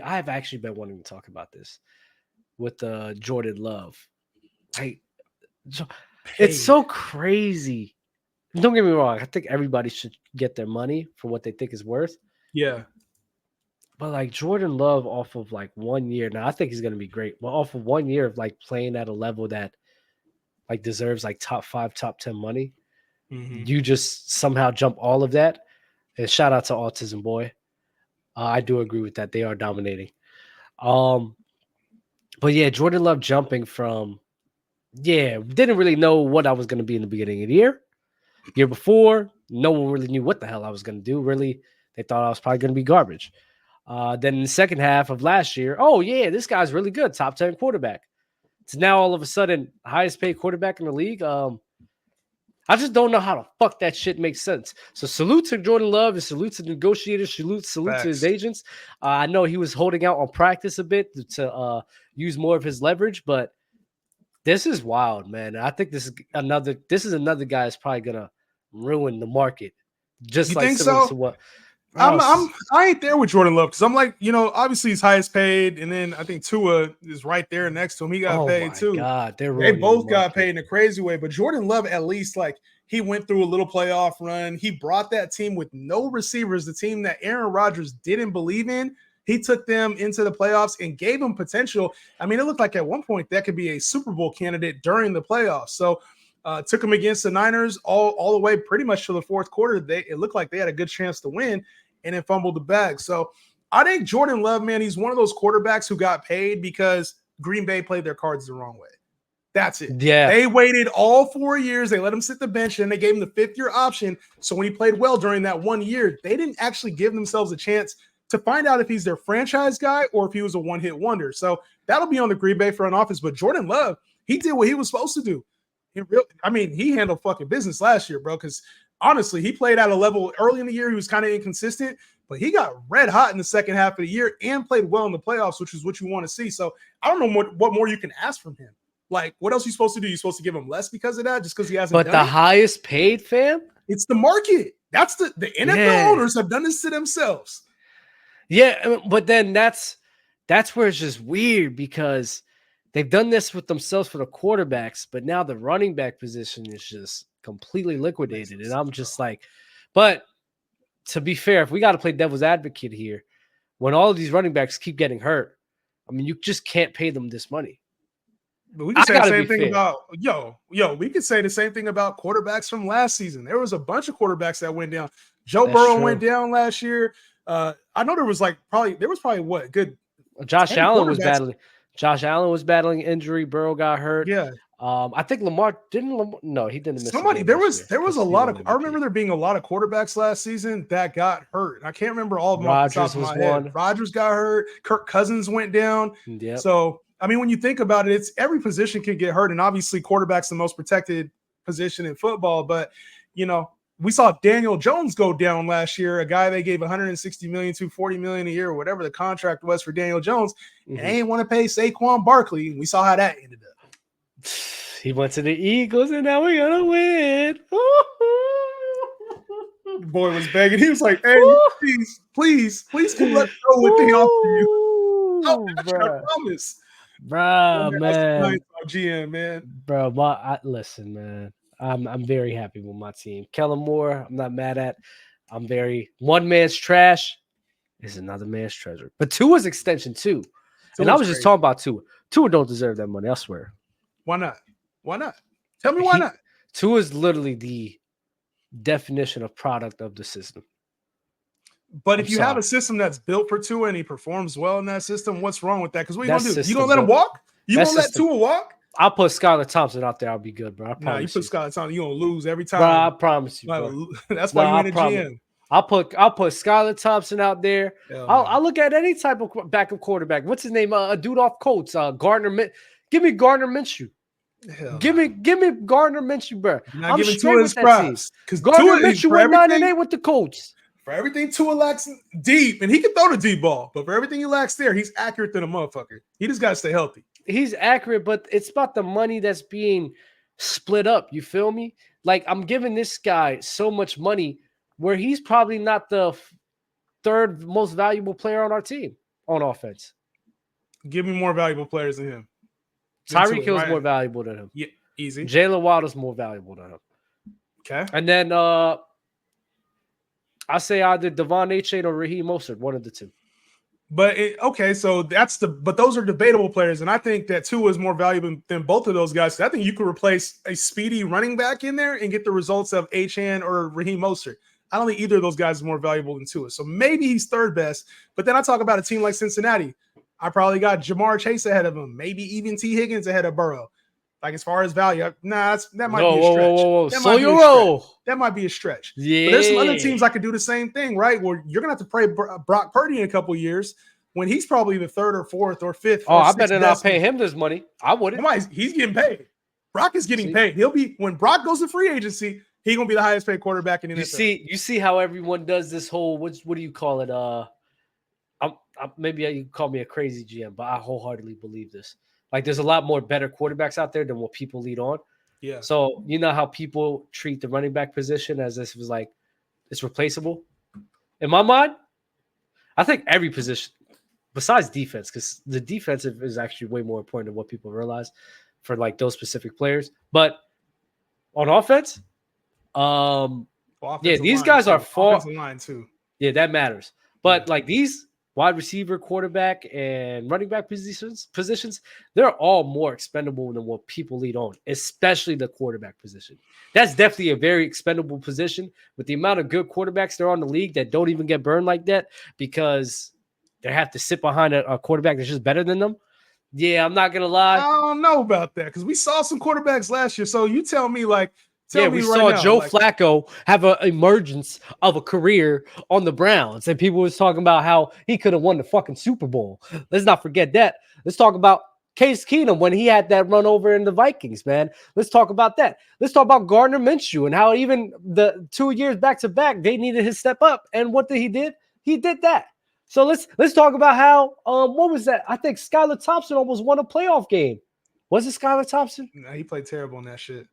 I've actually been wanting to talk about this with Jordan Love. Like, it's Paid. so crazy. Don't get me wrong. I think everybody should get their money for what they think is worth. Yeah. But like Jordan Love, off of like 1 year, now I think he's gonna be great. But off of 1 year of like playing at a level that like deserves like top 5, top 10 money, Hmm. you just somehow jump all of that. And shout out to Autism Boy. I do agree with that. They are dominating. Um, but yeah, Jordan Love jumping from didn't really know what I was going to be in the beginning of the year. Year before, no one really knew what the hell I was going to do. Really, they thought I was probably going to be garbage. Then in the second half of last year, oh yeah, this guy's really good, top 10 quarterback. So now all of a sudden, highest paid quarterback in the league. I just don't know how the fuck that shit makes sense. So salute to Jordan Love and salute to the negotiators, salute to his Facts. agents. I know he was holding out on practice a bit to use more of his leverage, but this is wild, man. I think this is another guy that's probably gonna ruin the market, just You like think similar to so? what. I'm Oh, I'm I ain't there with Jordan Love because I'm like, obviously he's highest paid, and then I think Tua is right there next to him. He got oh paid my too. God, they're They ruining the both got market. paid in a crazy way, but Jordan Love at least like he went through a little playoff run. He brought that team with no receivers, the team that Aaron Rodgers didn't believe in. He took them into the playoffs and gave them potential. I mean, it looked like at one point that could be a Super Bowl candidate during the playoffs. So took them against the Niners all the way pretty much to the fourth quarter. It looked like they had a good chance to win and then fumbled the bag. So I think Jordan Love, man, he's one of those quarterbacks who got paid because Green Bay played their cards the wrong way. That's it. Yeah, They waited all 4 years. They let him sit the bench, and they gave him the fifth-year option. So when he played well during that 1 year, they didn't actually give themselves a chance to find out if he's their franchise guy or if he was a one-hit wonder. So that'll be on the Green Bay front office. But Jordan Love, he did what he was supposed to do. He handled fucking business last year, bro, because honestly, he played at a level early in the year. He was kind of inconsistent, but he got red hot in the second half of the year and played well in the playoffs, which is what you want to see. So I don't know what more you can ask from him. Like, what else are you supposed to do? You're supposed to give him less because of that, just because he hasn't but done the it? highest paid fam. It's the market. That's the NFL Yeah, owners have done this to themselves. yeah, but then that's where it's just weird because they've done this with themselves for the quarterbacks, but now the running back position is just completely Makes no liquidated. And I'm sense, bro. just like, but to be fair, if we got to play devil's advocate here, when all of these running backs keep getting hurt, I mean, you just can't pay them this money. But we can I say the got to be same thing fair. about we could say the same thing about quarterbacks from last season. There was a bunch of quarterbacks that went down. Joe That's Burrow went true. down last year. I know there was probably what good Josh 10 Allen was quarterbacks. battling. Josh Allen was battling injury. Burrow got hurt. Yeah. I think Lamar didn't. No, he didn't miss a Somebody game there last was year there was because a he lot won of I MVP. remember there being a lot of quarterbacks last season that got hurt. I can't remember all of them off the top Rodgers of was my head. one. Rodgers got hurt. Kirk Cousins went down. Yep. So I mean, when you think about it, it's every position can get hurt, and obviously quarterback's the most protected position in football. But we saw Daniel Jones go down last year, a guy they gave 160 million to 40 million a year, or whatever the contract was for Daniel Jones, and they didn't want to pay Saquon Barkley. And we saw how that ended up. He went to the Eagles, and now we're gonna win. The boy was begging. He was like, "Hey, please, come let me know what they offer you. I got you. I Bruh, promise." Oh, bruh, man, that's the man, nice GM, man. bro. Listen, man. I'm very happy with my team. Kellen Moore, I'm not mad at. I'm very one man's trash is another man's treasure. But Tua's extension too. So And it I was was just crazy. talking about Tua. Tua don't deserve that money, I swear. Why not? Why not? Tell me why He not. Tua is literally the definition of product of the system. But I'm if you have sorry. a system that's built for Tua and he performs well in that system, what's wrong with that? Because what are you That gonna do? You gonna system let him built walk? You that gonna let system. Tua walk? I'll put Skylar Thompson out there. I'll be good, bro. I Nah, you promise put you. Scott on, you gonna lose every Bro, I time. promise you, bro. That's No, why you I ain't a promise. GM. I'll put Skylar Thompson out there. Hell I'll no. look at any type of backup quarterback. What's his name? A dude off Colts. Give me Gardner Minshew. Hell Give no. me Gardner Minshew, bro. You're not I'm giving straight Tua with his that team. props because Gardner Tua is Minshew went 9-8 with the Colts. for everything Tua lacks deep, and he can throw the deep ball, but for everything he lacks there, he's accurate than a motherfucker. He just gotta stay healthy. He's accurate, but it's about the money that's being split up. You feel me? Like I'm giving this guy so much money where he's probably not the third most valuable player on our team. on offense. Give me more valuable players than him. Tyreek Hill's more valuable than him. Yeah, easy. Jalen Waddle's more valuable than him. Okay. And then I say either Devon Achane or Raheem Mostert, one of the two. But so but those are debatable players, and I think that Tua is more valuable than both of those guys. I think you could replace a speedy running back in there and get the results of Achane or Raheem Mostert. I don't think either of those guys is more valuable than Tua. So maybe he's third best. But then I talk about a team like Cincinnati. I probably got Jamar Chase ahead of him, maybe even T. Higgins ahead of Burrow. Like, as far as value, that might be a stretch. That might be a stretch. Yeah. But there's some other teams I could do the same thing, right? Where you're going to have to play Brock Purdy in a couple years when he's probably the third or fourth or fifth. Oh, I better not pay him this money. I wouldn't. He's getting paid. Brock is getting paid. When Brock goes to free agency, he's going to be the highest paid quarterback in the NFL. You see how everyone does this whole, what do you call it? Maybe you call me a crazy GM, but I wholeheartedly believe this. Like, there's a lot more better quarterbacks out there than what people lead on. Yeah. So you know how people treat the running back position as if it was like it's replaceable? In my mind, I think every position, besides defense, because the defensive is actually way more important than what people realize for like those specific players. But on offense, these guys are far. Offensive line too. Yeah, that matters. But like these wide receiver, quarterback, and running back positions, they're all more expendable than what people lead on, especially the quarterback position. That's definitely a very expendable position with the amount of good quarterbacks there are in the league that don't even get burned like that because they have to sit behind a quarterback that's just better than them. Yeah, I'm not going to lie. I don't know about that because we saw some quarterbacks last year. So you tell me, we saw Joe Flacco have an emergence of a career on the Browns, and people was talking about how he could have won the fucking Super Bowl. Let's not forget that. Let's talk about Case Keenum when he had that run over in the Vikings, man. Let's talk about that. Let's talk about Gardner Minshew and how even the 2 years back to back, they needed his step up. And what did he did? He did that. So let's talk about how what was that? I think Skylar Thompson almost won a playoff game. Was it Skylar Thompson? No, he played terrible in that shit.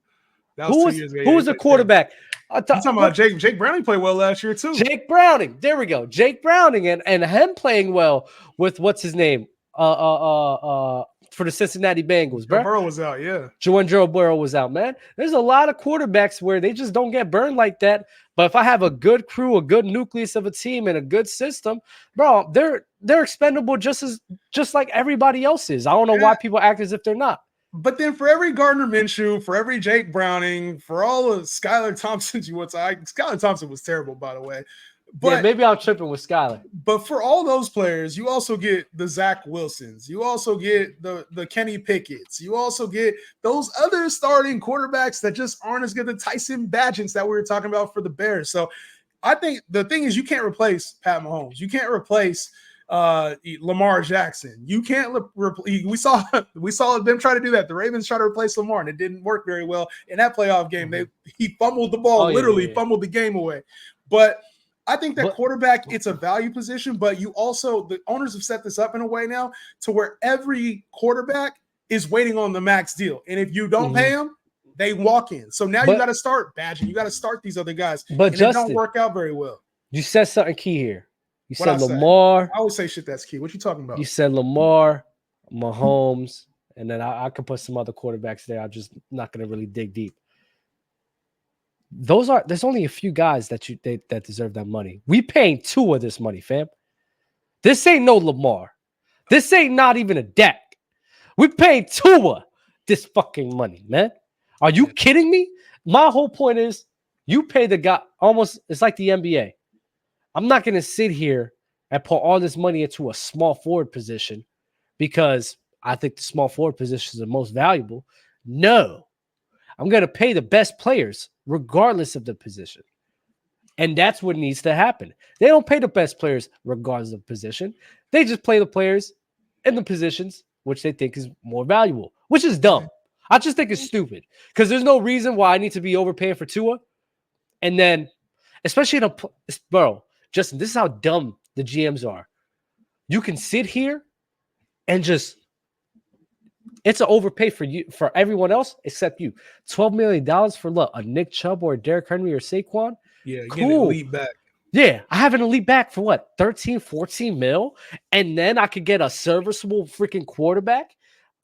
Who was the quarterback? I'm talking about Jake Browning played well last year too. Jake Browning. There we go. Jake Browning and him playing well with what's his name? For the Cincinnati Bengals, bro. Burrow was out, yeah. Joe Burrow was out, man. There's a lot of quarterbacks where they just don't get burned like that. But if I have a good crew, a good nucleus of a team, and a good system, bro, they're expendable just like everybody else is. I don't know why people act as if they're not. But then for every Gardner Minshew, for every Jake Browning, for all of Skylar Thompson's, Skylar Thompson was terrible, by the way. But yeah, maybe I'm tripping with Skylar. But for all those players, you also get the Zach Wilsons. You also get the Kenny Pickett's. You also get those other starting quarterbacks that just aren't as good as Tyson Bagents that we were talking about for the Bears. So I think the thing is you can't replace Pat Mahomes. You can't replace Lamar Jackson. You can't we saw them try to do that. The Ravens try to replace Lamar, and it didn't work very well in that playoff game. He fumbled the ball, fumbled the game away. But I think that quarterback, it's a value position, but you also, the owners have set this up in a way now to where every quarterback is waiting on the max deal. And if you don't pay them, they walk in. So now you got to start badging. You got to start these other guys. But Justin, it don't work out very well. You said something key here. You said Lamar. I always say shit that's key. What you talking about? You said Lamar, Mahomes, and then I could put some other quarterbacks there. I'm just not going to really dig deep. There's only a few guys that deserve that money. We paying Tua this money, fam. This ain't no Lamar. This ain't not even a Dak. We paying Tua this fucking money, man. Are you kidding me? My whole point is you pay the guy almost, it's like the NBA. I'm not going to sit here and put all this money into a small forward position because I think the small forward position is the most valuable. No. I'm going to pay the best players regardless of the position. And that's what needs to happen. They don't pay the best players regardless of position. They just play the players in the positions which they think is more valuable, which is dumb. I just think it's stupid because there's no reason why I need to be overpaying for Tua. And then, especially Justin, this is how dumb the GMs are. You can sit here and just, it's an overpay for everyone else except you. $12 million for a Nick Chubb or a Derrick Henry or Saquon? Yeah, cool. Get elite back. Yeah, I have an elite back for what, 13, 14 mil, and then I could get a serviceable freaking quarterback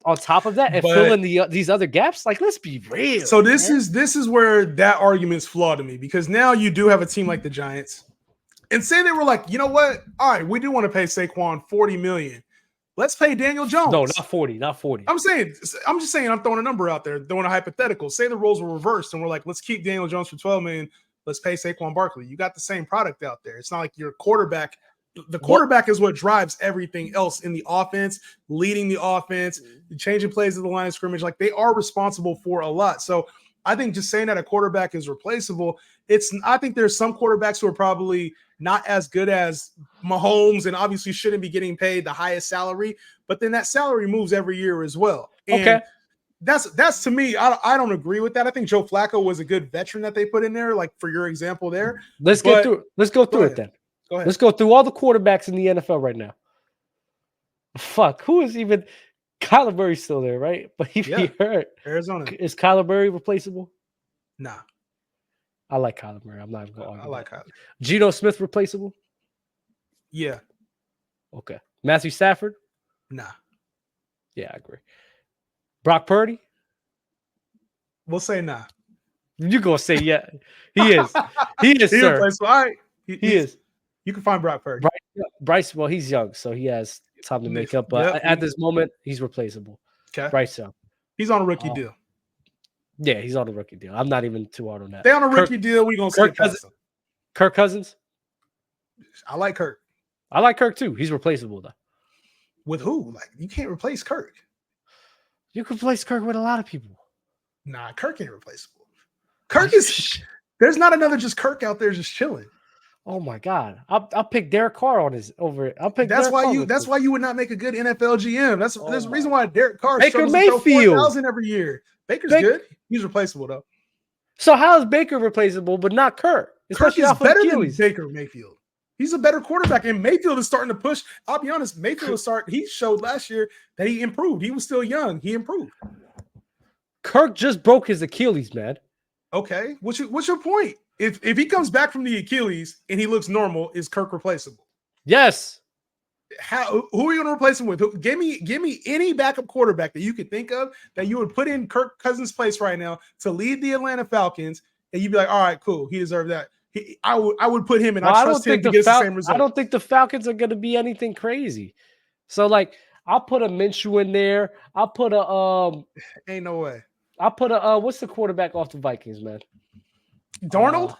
on top of that and fill But in these other gaps. Like, let's be real, so man. this is where that argument's flawed to me, because now you do have a team like the Giants, and say they were like, you know what? All right, we do want to pay Saquon 40 million. Let's pay Daniel No, Jones. not 40, not 40. I'm just saying, I'm throwing a number out there, throwing a hypothetical. Say the roles were reversed and we're like, let's keep Daniel Jones for 12 million. Let's pay Saquon Barkley. You got the same product out there. It's not like your quarterback. The quarterback is what drives everything else in the offense, leading the offense, changing plays at the line of scrimmage. Like, they are responsible for a lot. So I think just saying that a quarterback is replaceable, I think there's some quarterbacks who are probably not as good as Mahomes and obviously shouldn't be getting paid the highest salary, but then that salary moves every year as well. And Okay. That's to me, I don't agree with that. I think Joe Flacco was a good veteran that they put in there, like for your example there. Let's go through it then. Go ahead. Let's go through all the quarterbacks in the NFL right now. Fuck, who is even Kyler Murray's still there, right? But he hurt. Arizona. Is Kyler Murray replaceable? Nah. I like Kyler Murray. I'm not even going to argue. I like Kyler. Geno Smith replaceable? Yeah. Okay. Matthew Stafford? Nah. Yeah, I agree. Brock Purdy? We'll say nah. You're going to say yeah. He is. He is, He's sir. replaceable. All right. He is. You can find Brock Purdy. Bryce, well, he's young, so he has time to make up. But at this moment, he's replaceable. Okay. Bryce Young. He's on a rookie deal. Yeah, he's on a rookie deal. I'm not even too hard on that. They on a rookie deal. We're going to skip past him. Kirk Cousins? I like Kirk. I like Kirk too. He's replaceable, though. With who? Like, you can't replace Kirk. You can replace Kirk with a lot of people. Nah, Kirk ain't replaceable. Kirk is there's not another just Kirk out there just chilling. Oh my God. I'll pick Derek Carr on his over it. That's why you would not make a good NFL GM. There's a reason why Derek Carr Baker struggles Mayfield. to throw 4,000 every year. Baker's good. He's replaceable though. So how is Baker replaceable but not Kirk? Kirk is better than Baker Mayfield. He's a better quarterback, and Mayfield is starting to push. I'll be honest, he showed last year that he improved. He was still young. He improved. Kirk just broke his Achilles, man. Okay. What's your point? If he comes back from the Achilles and he looks normal, is Kirk replaceable? Yes. Who are you going to replace him with? Give me any backup quarterback that you could think of that you would put in Kirk Cousins' place right now to lead the Atlanta Falcons, and you'd be like, all right, cool, he deserved that. I would put him in. I trust him to get the same result. I don't think the Falcons are going to be anything crazy. So like, I'll put a Minshew in there. I'll put a ain't no way. I'll put a what's the quarterback off the Vikings, man? Darnold.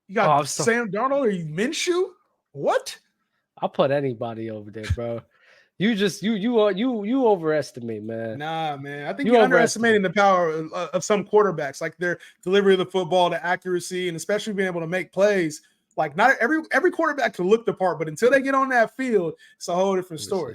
You got Sam Darnold or Minshew? What? I'll put anybody over there, bro. You overestimate, man. Nah, man. I think you're underestimating the power of some quarterbacks, like their delivery of the football, the accuracy, and especially being able to make plays. Like, not every quarterback can look the part, but until they get on that field, it's a whole different story.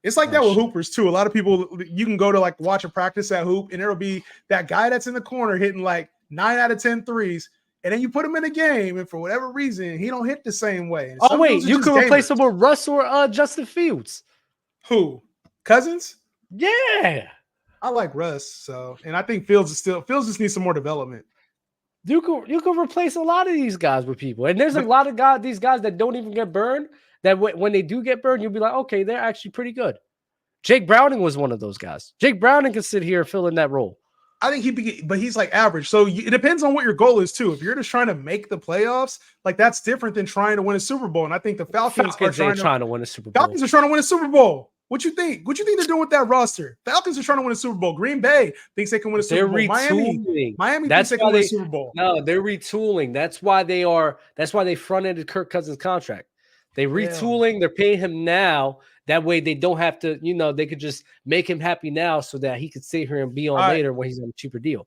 It's like that with hoopers too. A lot of people, you can go to like watch a practice at hoop, and there'll be that guy that's in the corner hitting like 9 out of 10 threes. And then you put him in a game, and for whatever reason, he don't hit the same way. And oh, wait, you can replace him with Russ or Justin Fields. Who? Cousins? Yeah. I like Russ, and I think Fields just needs some more development. You can replace a lot of these guys with people. And there's a lot of these guys that don't even get burned, that when they do get burned, you'll be like, okay, they're actually pretty good. Jake Browning was one of those guys. Jake Browning can sit here and fill in that role. I think but he's like average. So it depends on what your goal is too. If you're just trying to make the playoffs, like that's different than trying to win a Super Bowl. And I think the Falcons are trying to win a Super Bowl. Falcons are trying to win a Super Bowl. What you think? What you think they're doing with that roster? Falcons are trying to win a Super Bowl. Green Bay thinks they can win a Super Bowl. Miami thinks they can win a Super Bowl. No, they're retooling. That's why they front-ended Kirk Cousins' contract. They're retooling. They're paying him now. That way they don't have to, they could just make him happy now so that he could stay here and be on later when he's on a cheaper deal.